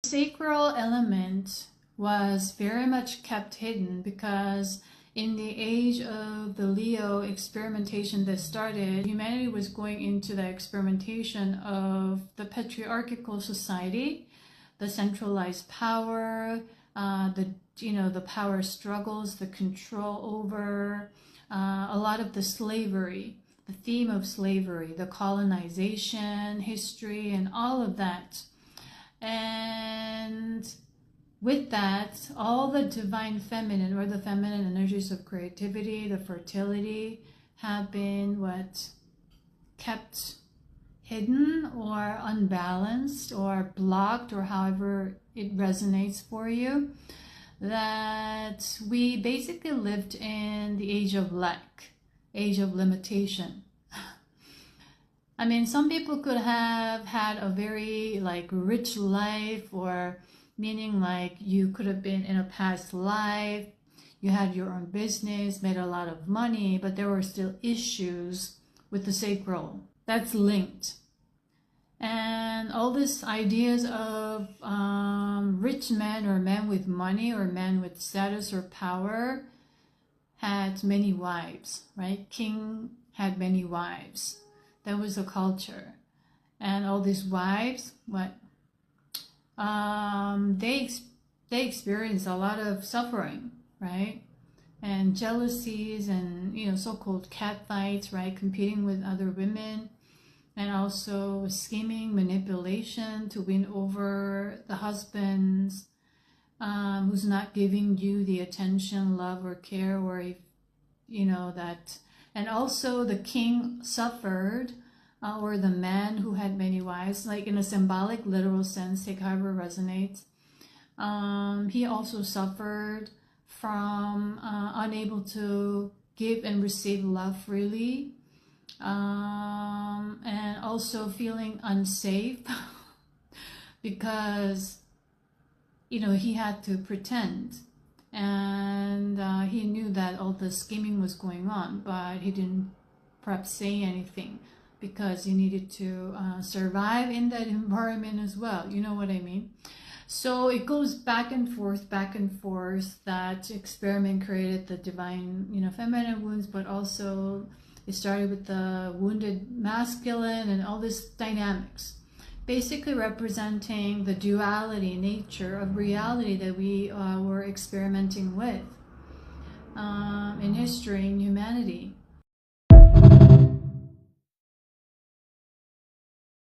Sacral element was very much kept hidden because in the age of the Leo experimentation that started, humanity was going into the experimentation of the patriarchal society, the centralized power, the power struggles, the control over a lot of the slavery, the theme of slavery, the colonization history, and all of that. And with that, all the divine feminine or the feminine energies of creativity, the fertility, have been kept hidden or unbalanced or blocked, or however it resonates for you. That we basically lived in the age of lack, age of limitation. I mean, some people could have had a very rich life, or meaning you could have been in a past life, you had your own business, made a lot of money, but there were still issues with the sacral. That's linked. And all these ideas of rich men or men with money or men with status or power had many wives, right? King had many wives. That was a culture. And all these wives, they experience a lot of suffering, right? And jealousies and, so-called cat fights, right? Competing with other women, and also scheming, manipulation to win over the husbands who's not giving you the attention, love, or care, or if, that. And also the king suffered, or the man who had many wives, in a symbolic, literal sense, take however resonates. He also suffered from unable to give and receive love freely, and also feeling unsafe because, he had to pretend. And he knew that all the scheming was going on, but he didn't perhaps say anything because he needed to survive in that environment as well. You know what I mean? So it goes back and forth, that experiment created the divine, feminine wounds, but also it started with the wounded masculine and all these dynamics, basically representing the duality nature of reality that we were experimenting with in history, in humanity.